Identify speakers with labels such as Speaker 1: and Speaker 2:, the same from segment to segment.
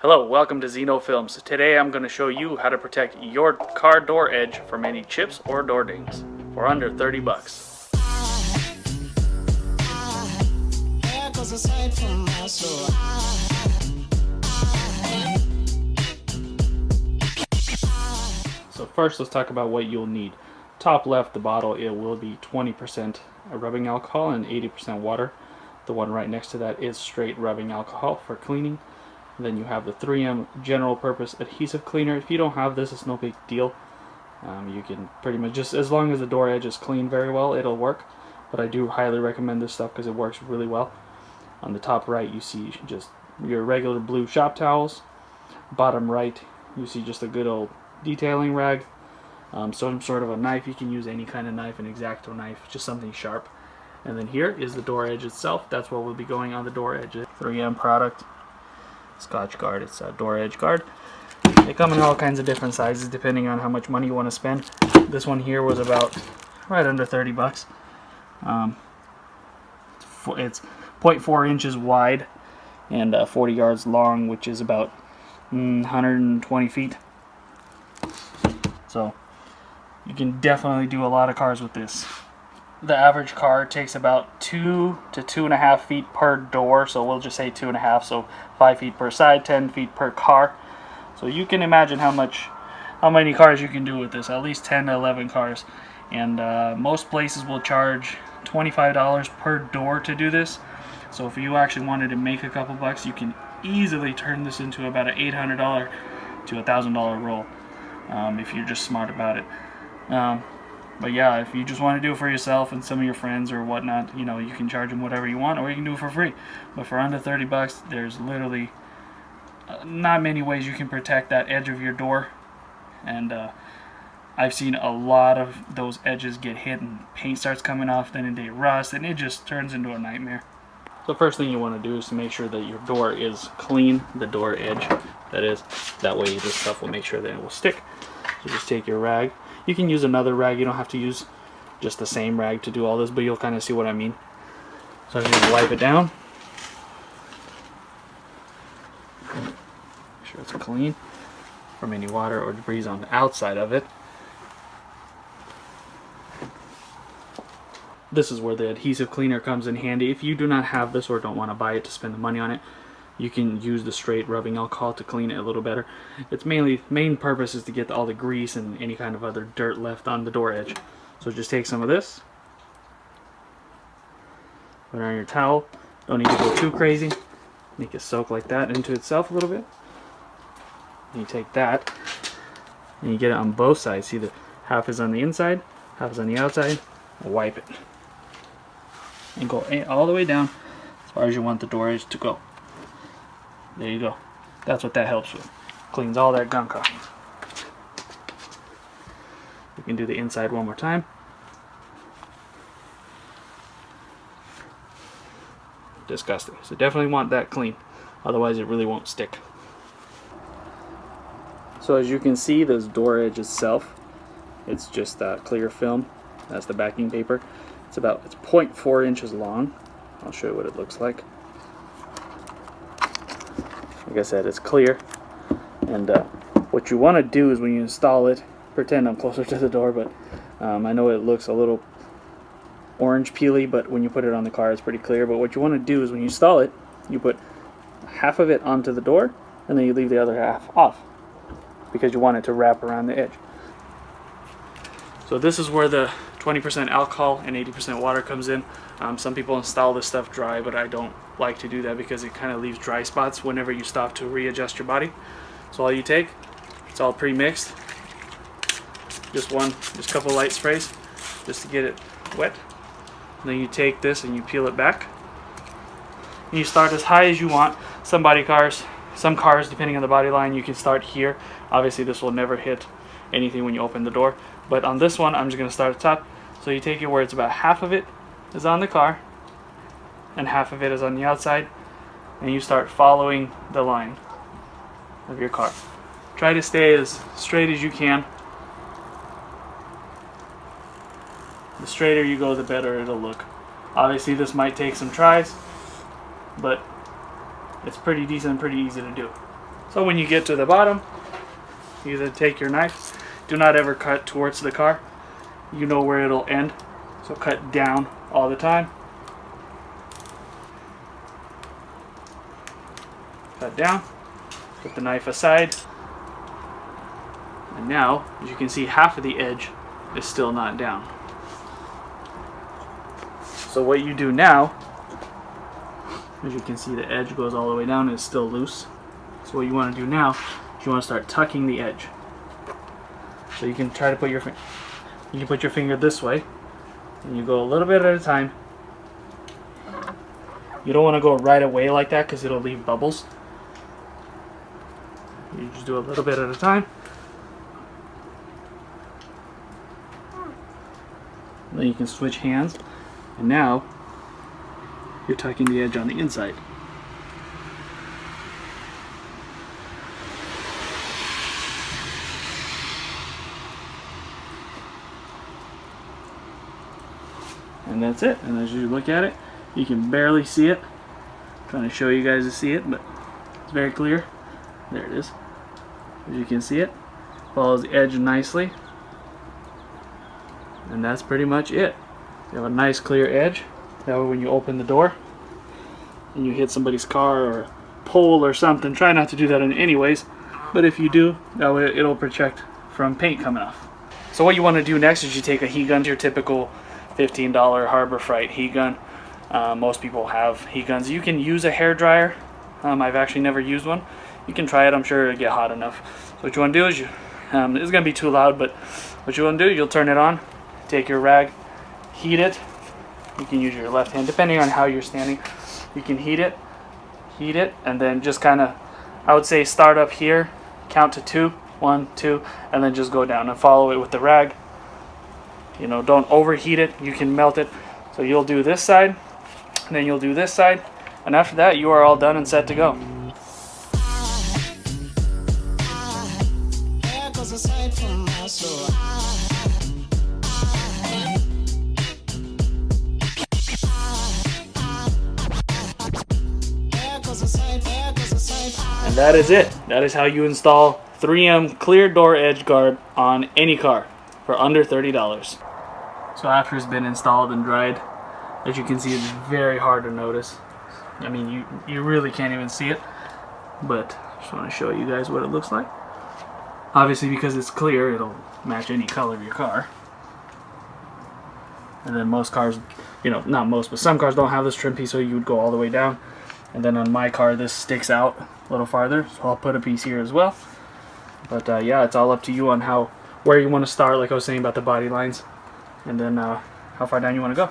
Speaker 1: Hello, welcome to Xeno Films. Today I'm going to show you how to protect your car door edge from any chips or door dings for under 30 bucks. So first let's talk about what you'll need. Top left, the bottle, it will be 20% rubbing alcohol and 80% water. The one right next to that is straight rubbing alcohol for cleaning. Then you have the 3M general purpose adhesive cleaner. If you don't have this, it's no big deal. You can pretty much, just as long as the door edge is clean very well, it'll work. But I do highly recommend this stuff because it works really well. On the top right you see just your regular blue shop towels. Bottom right you see just a good old detailing rag. Some sort of a knife. You can use any kind of knife, an X-Acto knife, just something sharp. And then here is the door edge itself. That's what will be going on the door edge. 3M product. Scotch guard. It's a door edge guard. They come in all kinds of different sizes depending on how much money you want to spend. This one here was about right under 30 bucks. It's 0.4 inches wide and 40 yards long, which is about 120 feet. So you can definitely do a lot of cars with this. The average car takes about 2 to 2.5 feet per door, so we'll just say 2.5, so 5 feet per side, 10 feet per car. So you can imagine how many cars you can do with this, at least 10 to 11 cars. And most places will charge $25 per door to do this. So if you actually wanted to make a couple bucks, you can easily turn this into about an $800 to $1,000 roll if you're just smart about it. But yeah, if you just want to do it for yourself and some of your friends or whatnot, you know, you can charge them whatever you want, or you can do it for free. But for under 30 bucks, there's literally not many ways you can protect that edge of your door. And I've seen a lot of those edges get hit and paint starts coming off, then they rust, and it just turns into a nightmare. So first thing you want to do is to make sure that your door is clean, the door edge, that is. That way this stuff will make sure that it will stick. So just take your rag. You can use another rag. You don't have to use just the same rag to do all this, but you'll kind of see what I mean. So I'm going to wipe it down. Make sure it's clean from any water or debris on the outside of it. This is where the adhesive cleaner comes in handy. If you do not have this or don't want to buy it to spend the money on it, you can use the straight rubbing alcohol to clean it a little better. Its main purpose is to get all the grease and any kind of other dirt left on the door edge. So just take some of this, put it on your towel. Don't need to go too crazy. Make it soak like that into itself a little bit. And you take that and you get it on both sides. See, the half is on the inside, half is on the outside. Wipe it and go all the way down as far as you want the door edge to go. There you go. That's what that helps with. Cleans all that gunk off. We can do the inside one more time. Disgusting. So definitely want that clean. Otherwise it really won't stick. So as you can see, this door edge itself, it's just clear film. That's the backing paper. It's 0.4 inches long. I'll show you what it looks like. Like I said, it's clear. And what you want to do is when you install it, pretend I'm closer to the door, but I know it looks a little orange peely, but when you put it on the car it's pretty clear. But what you want to do is when you install it, you put half of it onto the door and then you leave the other half off because you want it to wrap around the edge. So this is where the 20% alcohol and 80% water comes in. Some people install this stuff dry, but I don't like to do that because it kind of leaves dry spots whenever you stop to readjust your body. So all you take, it's all pre-mixed. Just a couple light sprays just to get it wet. And then you take this and you peel it back. And you start as high as you want. Some cars, depending on the body line, you can start here. Obviously this will never hit anything when you open the door. But on this one, I'm just going to start at the top. So you take it where it's about half of it is on the car and half of it is on the outside, and you start following the line of your car. Try to stay as straight as you can. The straighter you go, the better it'll look. Obviously this might take some tries, but it's pretty decent and pretty easy to do. So when you get to the bottom, you then take your knife. Do not ever cut towards the car. You know where it'll end. So cut down all the time. Cut down. Put the knife aside. And now, as you can see, half of the edge is still not down. So what you do now, as you can see, the edge goes all the way down and it's still loose. So what you want to do now is you want to start tucking the edge. So you can try to put your finger this way, and you go a little bit at a time. You don't want to go right away like that because it'll leave bubbles. You just do a little bit at a time. Then you can switch hands, and now you're tucking the edge on the inside. And that's it. And as you look at it, you can barely see it. I'm trying to show you guys to see it, but it's very clear. There it is. As you can see it, follows the edge nicely. And that's pretty much it. You have a nice clear edge. That way when you open the door and you hit somebody's car or a pole or something, try not to do that in anyways, but if you do, that way it'll protect from paint coming off. So what you want to do next is you take a heat gun, your typical $15 Harbor Freight heat gun. Most people have heat guns. You can use a hair dryer. I've actually never used one. You can try it. I'm sure it'll get hot enough. So what you want to do is it's going to be too loud, but what you want to do, you'll turn it on, take your rag, heat it. You can use your left hand depending on how you're standing. You can heat it, and then just kind of, I would say, start up here, count to 2, 1, 2, and then just go down and follow it with the rag. You know, don't overheat it. You can melt it. So you'll do this side, and then you'll do this side, and after that you are all done and set to go. And that is it. That is how you install 3M clear door edge guard on any car for under $30. So after it's been installed and dried, as you can see, it's very hard to notice. I mean, you really can't even see it, but I just want to show you guys what it looks like. Obviously, because it's clear, it'll match any color of your car. And then most cars, you know, not most, but some cars don't have this trim piece, so you would go all the way down. And then on my car, this sticks out a little farther, so I'll put a piece here as well. But yeah, it's all up to you on where you want to start, like I was saying about the body lines, and then how far down you want to go.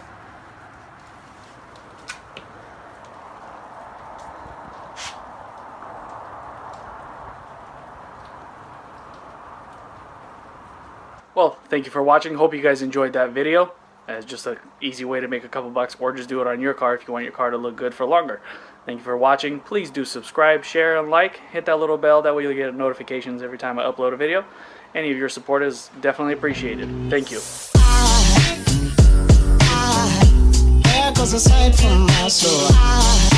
Speaker 1: Well, thank you for watching. Hope you guys enjoyed that video. It's just an easy way to make a couple bucks, or just do it on your car if you want your car to look good for longer. Thank you for watching. Please do subscribe, share, and like. Hit that little bell. That way you'll get notifications every time I upload a video. Any of your support is definitely appreciated. Thank you. There goes a sight from my soul.